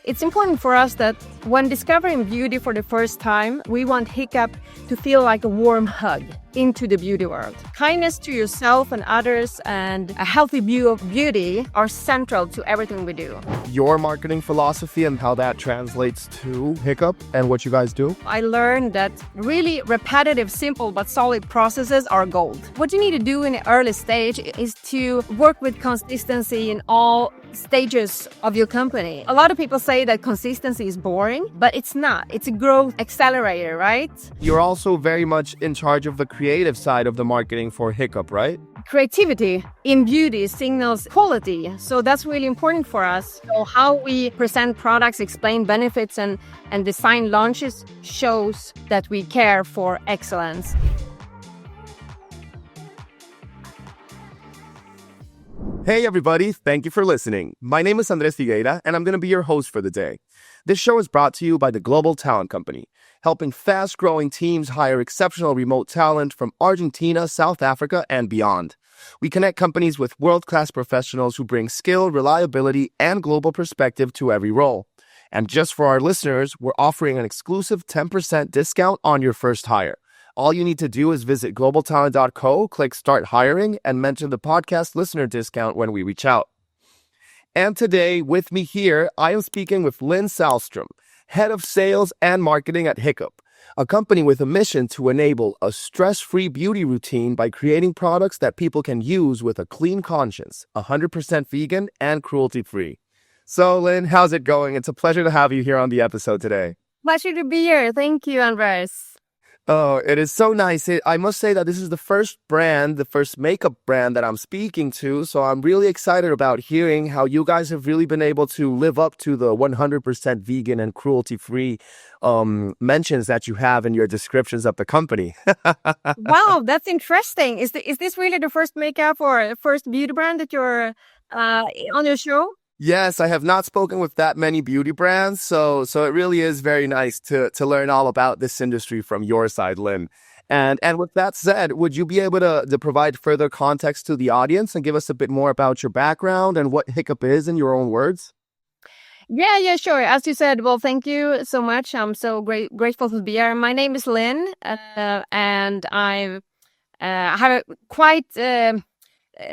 It's important for us that when discovering beauty for the first time, we want Hickap to feel like a warm hug into the beauty world. Kindness to yourself and others and a healthy view of beauty are central to everything we do. Your marketing philosophy and how that translates to Hickap and what you guys do? I learned that really repetitive, simple, but solid processes are gold. What you need to do in the early stage is to work with consistency in all stages of your company. A lot of people say that consistency is boring, but it's not. It's a growth accelerator, right? You're also very much in charge of the creative side of the marketing for Hickap, right? Creativity in beauty signals quality, so that's really important for us. So how we present products, explain benefits, and design launches shows that we care for excellence. Hey everybody, thank you for listening. My name is Andres Figueira, and I'm going to be your host for the day. This show is brought to you by the Global Talent Company, helping fast-growing teams hire exceptional remote talent from Argentina, South Africa, and beyond. We connect companies with world-class professionals who bring skill, reliability, and global perspective to every role. And just for our listeners, we're offering an exclusive 10% discount on your first hire. All you need to do is visit globaltalent.co, click Start Hiring, and mention the podcast listener discount when we reach out. And today, with me here, I am speaking with Lin Sällström, Head of Sales and Marketing at Hickap, a company with a mission to enable a stress-free beauty routine by creating products that people can use with a clean conscience, 100% vegan and cruelty-free. So, Lin, how's it going? It's a pleasure to have you here on the episode today. Pleasure to be here. Thank you, Andres. Oh, it is so nice. I must say that this is the first makeup brand that I'm speaking to. So I'm really excited about hearing how you guys have really been able to live up to the 100% vegan and cruelty-free mentions that you have in your descriptions of the company. Wow, that's interesting. Is this really the first makeup or first beauty brand that you're on your show? Yes, I have not spoken with that many beauty brands, so it really is very nice to learn all about this industry from your side, Lin. And with that said, would you be able to provide further context to the audience and give us a bit more about your background and what Hickap is in your own words? Yeah, sure. As you said, well, thank you so much. I'm so grateful to be here. My name is Lin, and I have a quite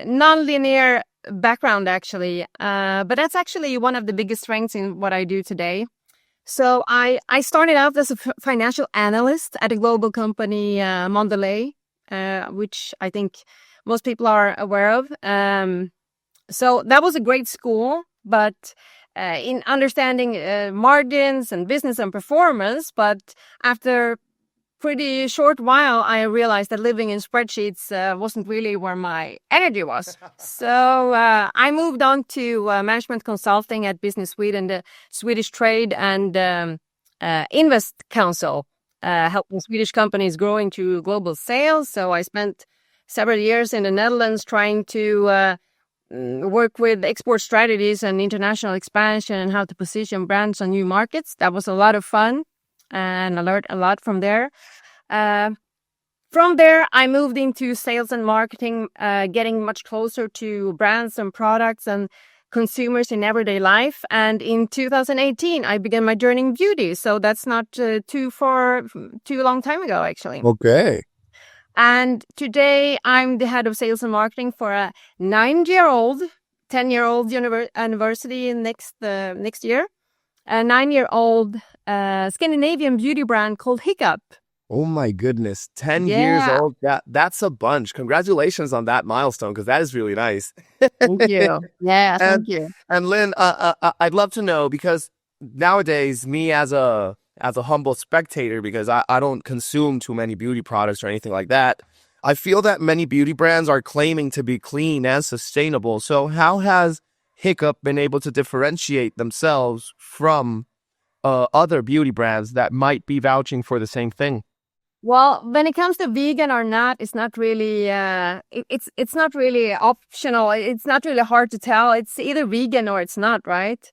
non-linear background actually, but that's actually one of the biggest strengths in what I do today. So I started out as a financial analyst at a global company, Mondelez, which I think most people are aware of. So that was a great school, but in understanding margins and business and performance, but after pretty short while, I realized that living in spreadsheets wasn't really where my energy was. So I moved on to management consulting at Business Sweden, the Swedish Trade and Invest Council, helping Swedish companies growing to global sales. So I spent several years in the Netherlands trying to work with export strategies and international expansion and how to position brands on new markets. That was a lot of fun. And I learned a lot from there. From there, I moved into sales and marketing, getting much closer to brands and products and consumers in everyday life. And in 2018, I began my journey in beauty. So that's not too long time ago, actually. Okay. And today, I'm the head of sales and marketing for a 10-year-old anniversary next year. A 9-year-old Scandinavian beauty brand called Hickap. Oh my goodness, 10 years old. That's a bunch. Congratulations on that milestone, because that is really nice. Thank you. Yeah, thank you. And Lin, I'd love to know, because nowadays, me as a humble spectator, because I don't consume too many beauty products or anything like that, I feel that many beauty brands are claiming to be clean and sustainable. So how has Hickap been able to differentiate themselves from other beauty brands that might be vouching for the same thing? Well, when it comes to vegan or not, it's not really it's not really optional. It's not really hard to tell. It's either vegan or it's not, right?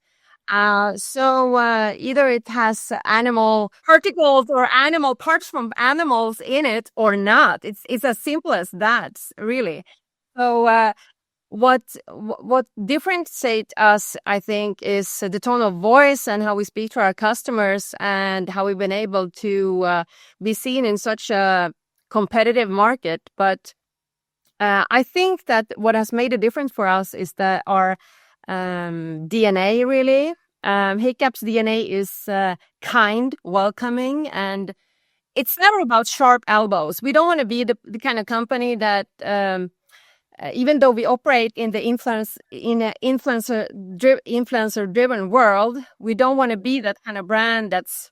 So either it has animal particles or animal parts from animals in it or not. It's as simple as that, really. So what differentiates us, I think, is the tone of voice and how we speak to our customers and how we've been able to be seen in such a competitive market. But I think that what has made a difference for us is that our DNA, really. Hickap's DNA is kind, welcoming, and it's never about sharp elbows. We don't want to be the kind of company that, even though we operate in the influencer-driven world, we don't want to be that kind of brand that's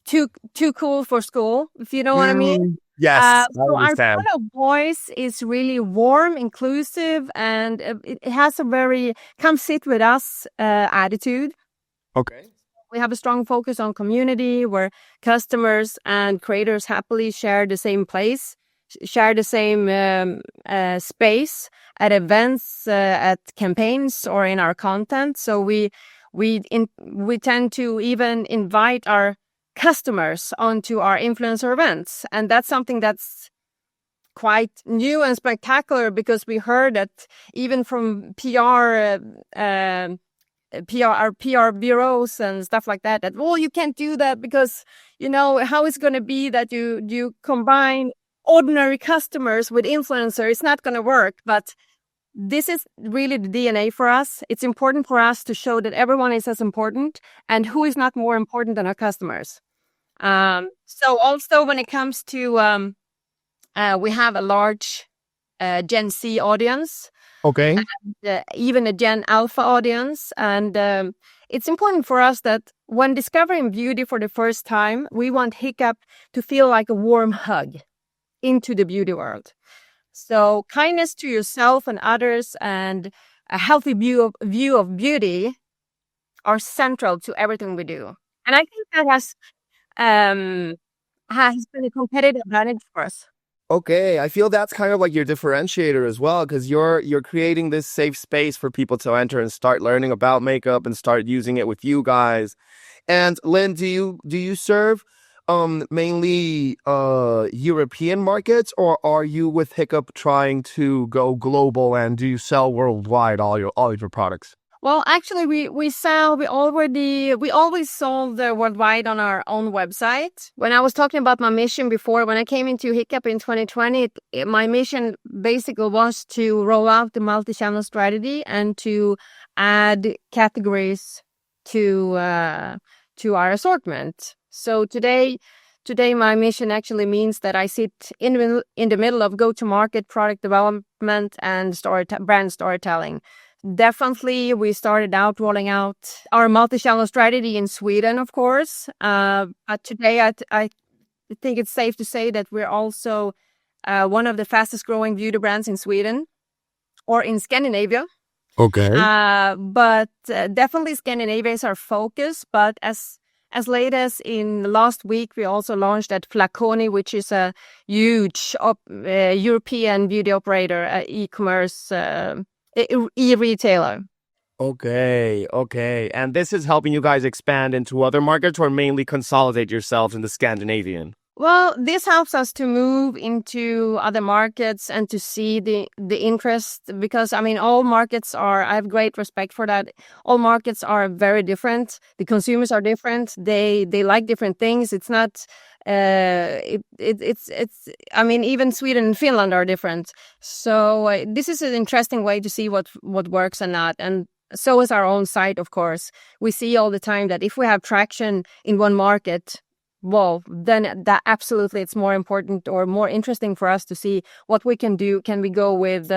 too cool for school, if you know what I mean. Yes, I So our understand. tone of voice is really warm, inclusive, and it has a very come sit with us attitude. Okay. We have a strong focus on community where customers and creators happily share the same place, share the same space at events, at campaigns, or in our content. So we tend to even invite our customers onto our influencer events, and that's something that's quite new and spectacular because we heard that even from our PR bureaus and stuff like that, well, you can't do that because, how it's going to be that you combine ordinary customers with influencers. It's not going to work. But this is really the DNA for us. It's important for us to show that everyone is as important, and who is not more important than our customers. So also when it comes to, we have a large Gen Z audience. Okay. And even a Gen Alpha audience. And it's important for us that when discovering beauty for the first time, we want Hickap to feel like a warm hug into the beauty world. So kindness to yourself and others and a healthy view of beauty are central to everything we do. And I think that has been a competitive advantage for us. Okay, I feel that's kind of like your differentiator as well, because you're creating this safe space for people to enter and start learning about makeup and start using it with you guys. And Lin, do you serve mainly European markets, or are you with Hickap trying to go global, and do you sell worldwide all of your products? Well, actually, we always sold worldwide on our own website. When I was talking about my mission before, when I came into Hickap in 2020, my mission basically was to roll out the multi-channel strategy and to add categories to our assortment. So today, my mission actually means that I sit in the middle of go-to-market, product development, and brand storytelling. Definitely, we started out rolling out our multi-channel strategy in Sweden, of course. But today, I think it's safe to say that we're also one of the fastest growing beauty brands in Sweden or in Scandinavia. Okay. But definitely Scandinavia is our focus. But as late as in last week, we also launched at Flagship, which is a huge European beauty operator, e-commerce e-retailer. Okay. And this is helping you guys expand into other markets, or mainly consolidate yourselves in the Scandinavian? Well, this helps us to move into other markets and to see the interest, because all markets I have great respect for that. All markets are very different. The consumers are different. They like different things. It's not even Sweden and Finland are different. So this is an interesting way to see what works and not. And so is our own site, of course. We see all the time that if we have traction in one market, well, then that absolutely it's more important or more interesting for us to see what we can do. Can we go with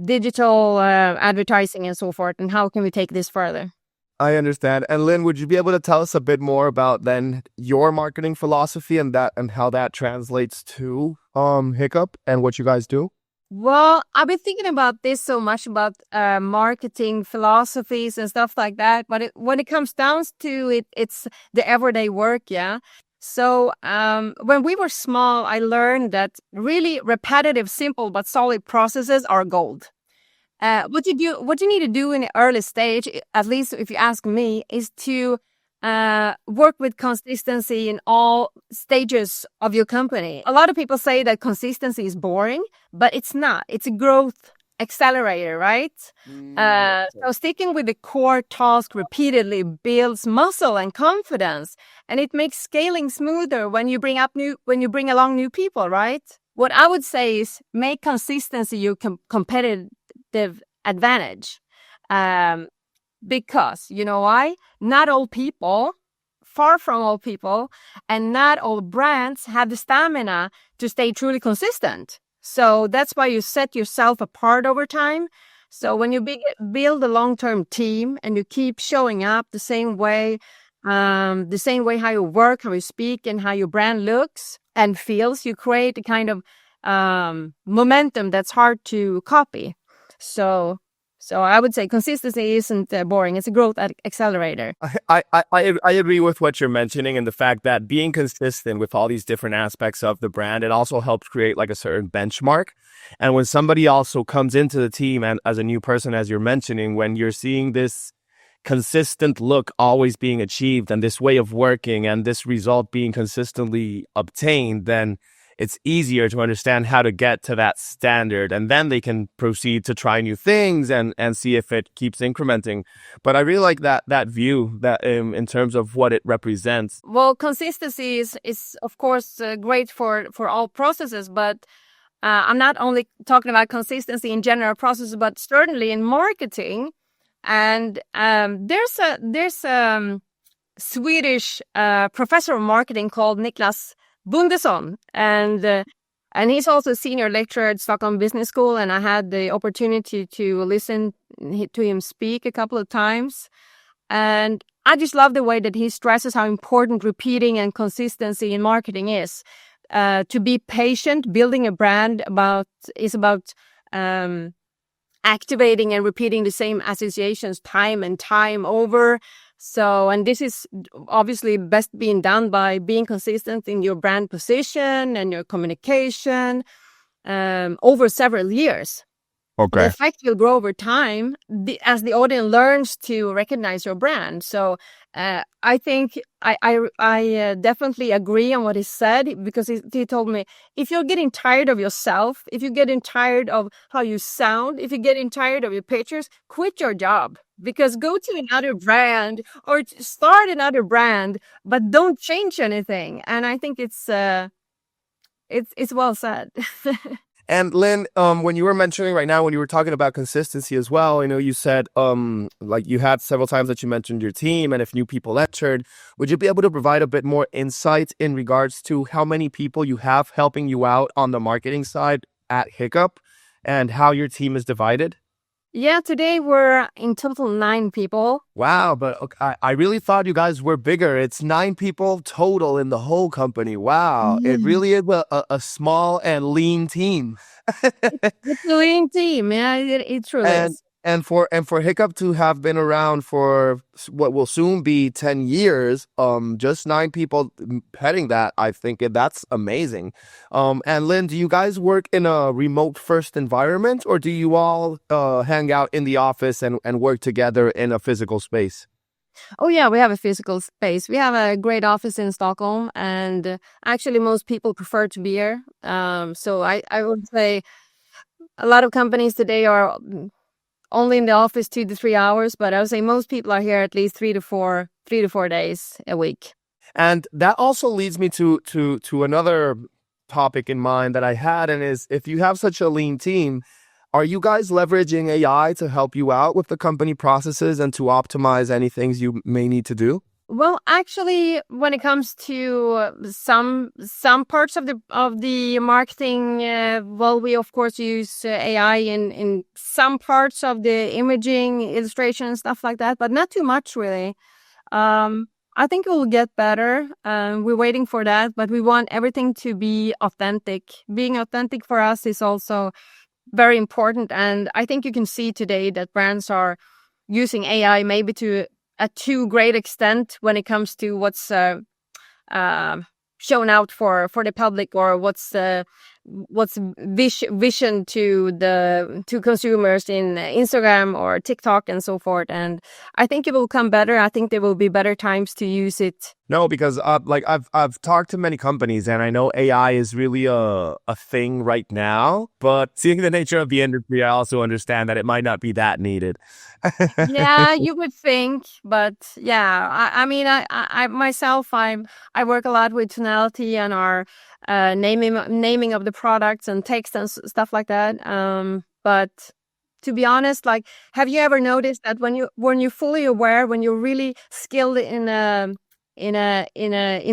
digital advertising and so forth? And how can we take this further? I understand. And Lin, would you be able to tell us a bit more about then your marketing philosophy and how that translates to Hickap and what you guys do? Well, I've been thinking about this so much about marketing philosophies and stuff like that. But when it comes down to it, it's the everyday work, yeah. So when we were small, I learned that really repetitive, simple, but solid processes are gold. What you need to do in the early stage, at least if you ask me, is to work with consistency in all stages of your company. A lot of people say that consistency is boring, but it's not. It's a growth accelerator, right? So sticking with the core task repeatedly builds muscle and confidence, and it makes scaling smoother when you bring along new people, right? What I would say is make consistency your competitive advantage. Because, you know why? Not all people, far from all people, and not all brands have the stamina to stay truly consistent. So that's why you set yourself apart over time. So when you build a long-term team and you keep showing up the same way how you work, how you speak, and how your brand looks and feels, you create a kind of momentum that's hard to copy. So I would say consistency isn't boring. It's a growth accelerator. I agree with what you're mentioning, and the fact that being consistent with all these different aspects of the brand, it also helps create like a certain benchmark. And when somebody also comes into the team and as a new person, as you're mentioning, when you're seeing this consistent look always being achieved and this way of working and this result being consistently obtained, then it's easier to understand how to get to that standard, and then they can proceed to try new things and see if it keeps incrementing. But I really like that view that in terms of what it represents. Well, consistency is of course great for all processes, but I'm not only talking about consistency in general processes, but certainly in marketing. And there's a Swedish professor of marketing called Niklas Bundesson, and he's also a senior lecturer at Stockholm Business School, and I had the opportunity to listen to him speak a couple of times, and I just love the way that he stresses how important repeating and consistency in marketing is. To be patient, building a brand is about activating and repeating the same associations time and time over. So, and this is obviously best being done by being consistent in your brand position and your communication over several years. Okay. The effect will grow over time as the audience learns to recognize your brand. So I think I definitely agree on what he said, because he told me, if you're getting tired of yourself, if you're getting tired of how you sound, if you're getting tired of your pictures, quit your job, because go to another brand or start another brand, but don't change anything. And I think it's well said. And Lin, when you were mentioning right now, when you were talking about consistency as well, you said like you had several times that you mentioned your team and if new people entered. Would you be able to provide a bit more insight in regards to how many people you have helping you out on the marketing side at Hickap and how your team is divided? Yeah, today we're in total 9 people. Wow, but okay, I really thought you guys were bigger. It's 9 people total in the whole company. Wow, It really is a small and lean team. It's a lean team. Yeah, it truly is. And for Hickap to have been around for what will soon be 10 years, just 9 people heading that, I think that's amazing. And Lin, do you guys work in a remote first environment, or do you all hang out in the office and work together in a physical space? Oh yeah, we have a physical space. We have a great office in Stockholm, and actually most people prefer to be here. So I would say a lot of companies today are only in the office 2 to 3 hours, but I would say most people are here at least 3 to 4 days a week. And that also leads me to another topic in mind that I had, and is, if you have such a lean team, are you guys leveraging AI to help you out with the company processes and to optimize any things you may need to do? Well, actually, when it comes to some parts of the marketing, well, we of course use AI in some parts of the imaging, illustration, and stuff like that, but not too much really. I think it will get better. We're waiting for that, but we want everything to be authentic. Being authentic for us is also very important, and I think you can see today that brands are using AI maybe to a too great extent when it comes to what's shown out for the public, or what's what's vision to consumers in Instagram or TikTok and so forth. And I think it will come better. I think there will be better times to use it. No, because like I've talked to many companies, and I know AI is really a thing right now. But seeing the nature of the industry, I also understand that it might not be that needed. Yeah, you would think, but yeah, I mean, I myself, I work a lot with tonality and our naming of the products and text and stuff like that. But to be honest, like, have you ever noticed that when you're fully aware, when you're really skilled in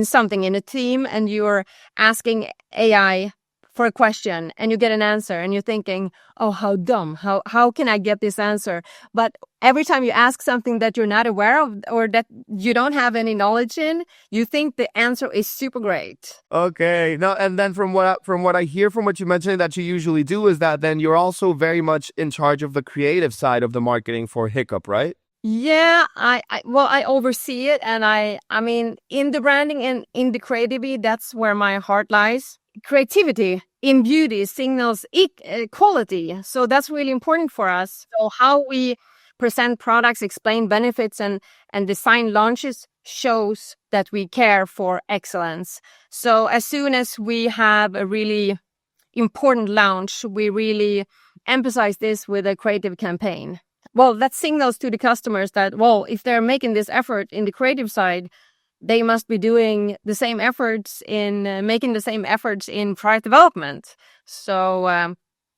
something in a team, and you're asking AI for a question and you get an answer and you're thinking, oh, how dumb, how can I get this answer? But every time you ask something that you're not aware of or that you don't have any knowledge in, you think the answer is super great. Okay. No, and then from what I hear from what you mentioned that you usually do is that then you're also very much in charge of the creative side of the marketing for Hickap, right? Yeah, I oversee it, and I mean, in the branding and in the creativity, that's where my heart lies. Creativity in beauty signals quality, so that's really important for us. So how we present products, explain benefits, and design launches shows that we care for excellence. So as soon as we have a really important launch, we really emphasize this with a creative campaign. Well, that signals to the customers that, well, if they're making this effort in the creative side, they must be doing the same efforts in making the same efforts in product development. So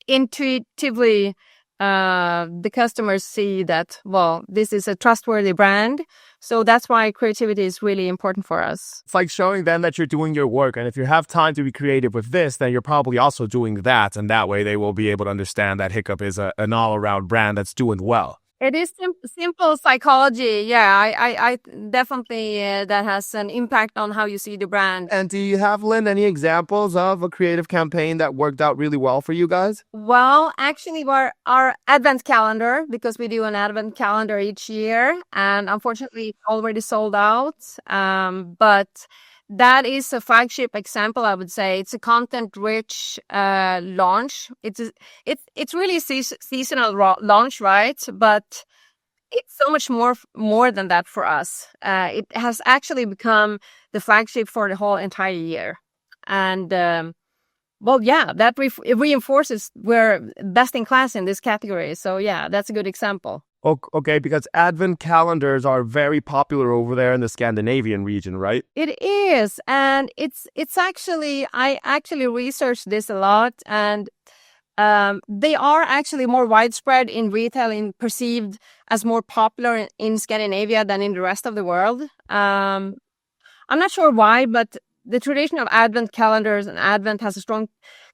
intuitively, the customers see that, well, this is a trustworthy brand. So that's why creativity is really important for us. It's like showing them that you're doing your work. And if you have time to be creative with this, then you're probably also doing that. And that way they will be able to understand that Hickap is an all-around brand that's doing well. It is simple psychology. Yeah, I definitely, that has an impact on how you see the brand. And do you have, Lynn, any examples of a creative campaign that worked out really well for you guys? Well, actually, our advent calendar, because we do an advent calendar each year, and unfortunately, it's already sold out. But that is a flagship example, I would say. It's a content-rich launch. It's really a seasonal launch, right? But it's so much more than that for us. It has actually become the flagship for the whole entire year. And well, yeah, that it reinforces we're best in class in this category. So yeah, that's a good example. Okay, because advent calendars are very popular over there in the Scandinavian region, right? It is, and it's actually, I actually researched this a lot, and they are actually more widespread in retail and perceived as more popular in Scandinavia than in the rest of the world. I'm not sure why, but the tradition of advent calendars and advent has a strong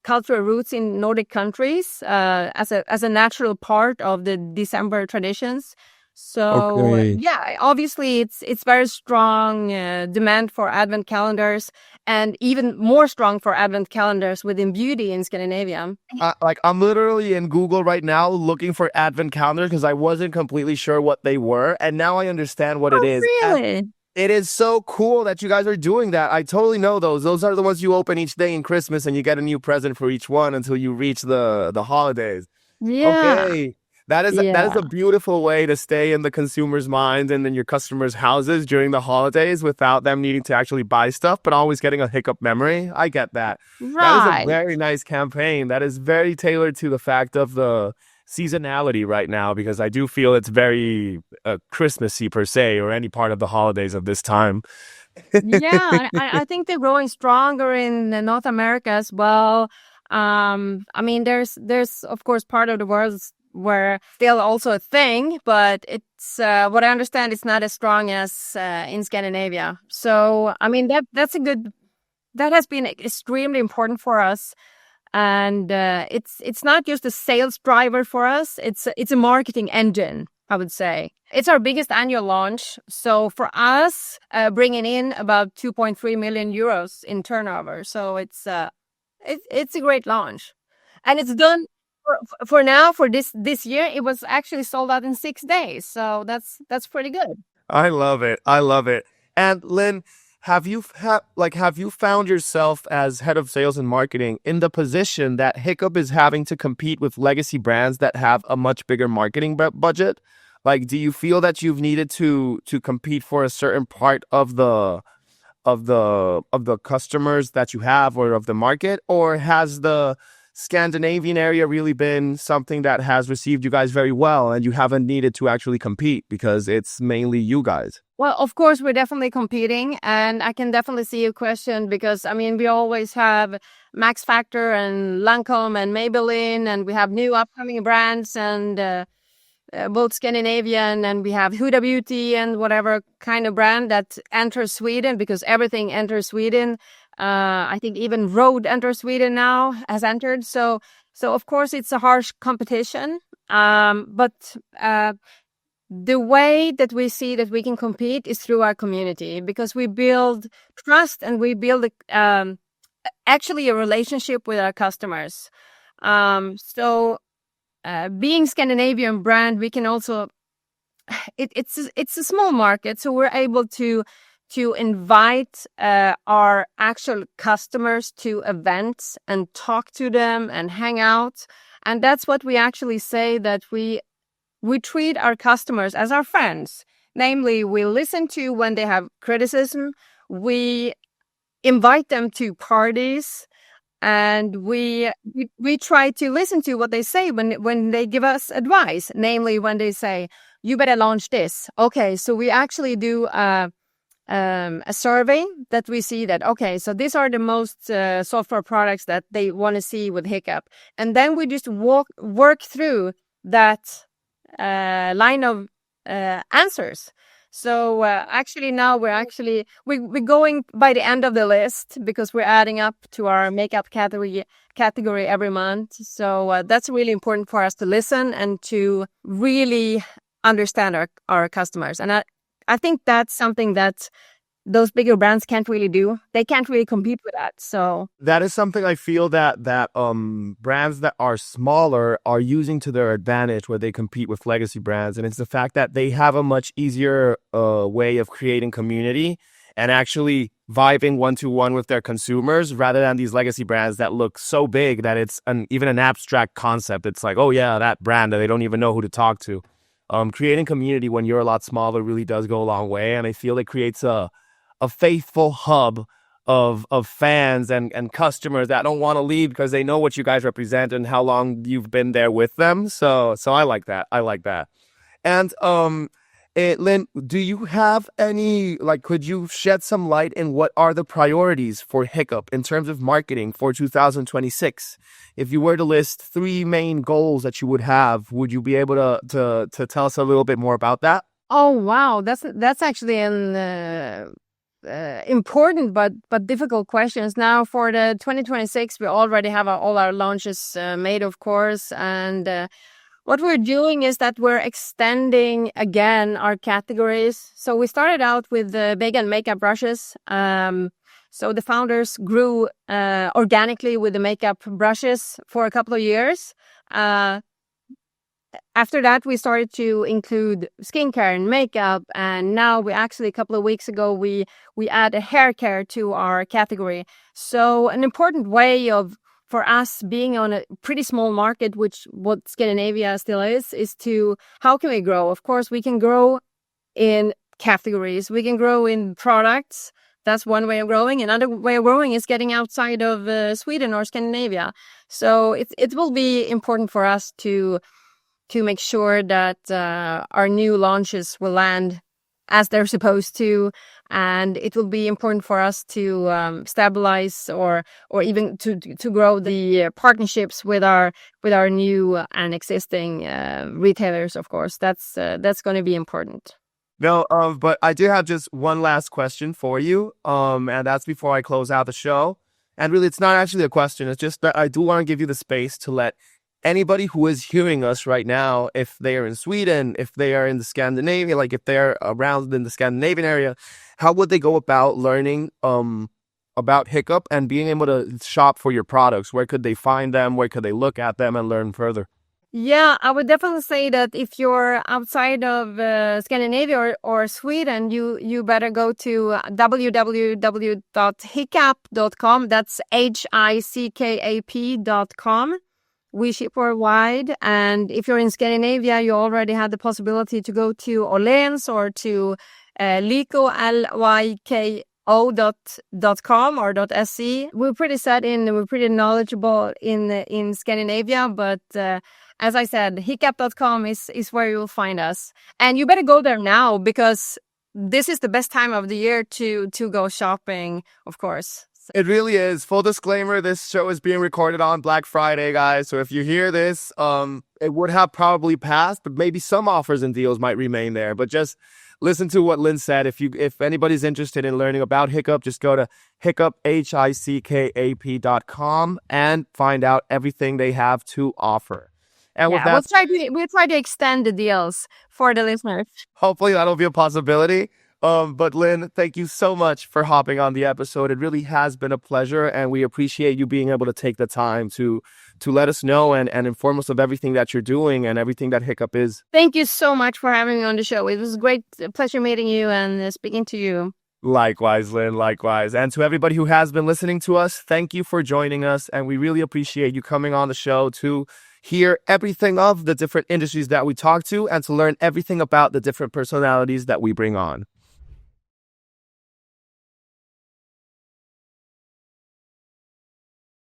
cultural roots in Nordic countries as a natural part of the December traditions. So Okay. yeah, obviously it's very strong demand for advent calendars, and even more strong for advent calendars within beauty in Scandinavia. Like I'm literally in Google right now looking for advent calendars because I wasn't completely sure what they were, and now I understand what it Oh, is. really? It is so cool that you guys are doing that. I totally know those. Those are the ones you open each day in Christmas, and you get a new present for each one until you reach the holidays. Yeah. Okay. That is a beautiful way to stay in the consumer's mind and in your customers' houses during the holidays without them needing to actually buy stuff, but always getting a Hickap memory. I get that. That is a Right. very nice campaign. That is very tailored to the fact of the seasonality right now, because I do feel it's very Christmassy per se, or any part of the holidays of this time. Yeah, I think they're growing stronger in North America as well. I mean, there's of course part of the world where still also a thing, but it's what I understand, it's not as strong as in Scandinavia. So I mean that has been extremely important for us, and it's not just a sales driver for us. It's a marketing engine, I would say. It's our biggest annual launch. So for us, bringing in about 2.3 million euros in turnover. So it's a great launch, and it's done for now. For this year, it was actually sold out in 6 days. So that's pretty good. I love it. I love it. And Lynn, have you found yourself as head of sales and marketing in the position that Hickap is having to compete with legacy brands that have a much bigger marketing budget? Like, do you feel that you've needed to compete for a certain part of the customers that you have or of the market, or has the Scandinavian area really been something that has received you guys very well and you haven't needed to actually compete because it's mainly you guys? Well, of course, we're definitely competing, and I can definitely see your question because, I mean, we always have Max Factor and Lancôme and Maybelline, and we have new upcoming brands and both Scandinavian, and we have Huda Beauty and whatever kind of brand that enters Sweden because everything enters Sweden. I think even Rode enters Sweden now, has entered. So of course, it's a harsh competition. But the way that we see that we can compete is through our community, because we build trust and we build actually a relationship with our customers. Being Scandinavian brand, we can also it's a small market, so we're able to invite our actual customers to events and talk to them and hang out, and that's what we actually say, that we treat our customers as our friends. Namely, we listen to when they have criticism, we invite them to parties, and we try to listen to what they say when they give us advice. Namely, when they say, you better launch this. Okay, so we actually do a survey that we see that, okay, so these are the most software products that they want to see with Hickap. And then we just work through that line of answers. So actually now we're going by the end of the list because we're adding up to our makeup category every month. So that's really important for us to listen and to really understand our customers. And I think that's something that those bigger brands can't really do. They can't really compete with that. So that is something I feel that brands that are smaller are using to their advantage where they compete with legacy brands. And it's the fact that they have a much easier way of creating community and actually vibing one-to-one with their consumers, rather than these legacy brands that look so big that it's even an abstract concept. It's like, oh yeah, that brand, that they don't even know who to talk to. Creating community when you're a lot smaller really does go a long way. And I feel it creates a faithful hub of fans and customers that don't want to leave because they know what you guys represent and how long you've been there with them. So I like that. And Lin, do you have any, could you shed some light in what are the priorities for Hickap in terms of marketing for 2026? If you were to list 3 main goals that you would have, would you be able to tell us a little bit more about that? Oh wow, that's actually an important but difficult questions. Now for the 2026, we already have all our launches made, of course, and what we're doing is that we're extending again our categories. So we started out with the vegan makeup brushes. So the founders grew organically with the makeup brushes for a couple of years. After that, we started to include skincare and makeup, and now we actually, a couple of weeks ago, we add a hair care to our category. So an important way for us being on a pretty small market, which what Scandinavia still is to how can we grow? Of course, we can grow in categories. We can grow in products. That's one way of growing. Another way of growing is getting outside of Sweden or Scandinavia. So it will be important for us to make sure that our new launches will land as they're supposed to, and it will be important for us to stabilize or even to grow the partnerships with our new and existing retailers. Of course, that's going to be important. No, but I do have just one last question for you, and that's before I close out the show. And really, it's not actually a question. It's just that I do want to give you the space to let anybody who is hearing us right now, if they are in Sweden, if they are in the Scandinavia, if they're around in the Scandinavian area, how would they go about learning about Hickap and being able to shop for your products? Where could they find them? Where could they look at them and learn further? Yeah, I would definitely say that if you're outside of Scandinavia or Sweden, you better go to www.hickap.com. That's HICKAP.com. We ship worldwide. And if you're in Scandinavia, you already had the possibility to go to Åhléns or to Lyko, LYKO.com or .se. We're pretty set in, we're pretty knowledgeable in Scandinavia, but as I said, hickap.com is where you'll find us. And you better go there now because this is the best time of the year to go shopping, of course. It really is. Full disclaimer, this show is being recorded on Black Friday, guys. So if you hear this, it would have probably passed, but maybe some offers and deals might remain there. But just listen to what Lin said. If anybody's interested in learning about Hickap, just go to Hickap, HICKAP.com and find out everything they have to offer. And with that, we'll try to extend the deals for the listeners. Hopefully that'll be a possibility. But Lin, thank you so much for hopping on the episode. It really has been a pleasure, and we appreciate you being able to take the time to let us know and inform us of everything that you're doing and everything that Hickap is. Thank you so much for having me on the show. It was a great pleasure meeting you and speaking to you. Likewise, Lin, likewise. And to everybody who has been listening to us, thank you for joining us, and we really appreciate you coming on the show to hear everything of the different industries that we talk to and to learn everything about the different personalities that we bring on.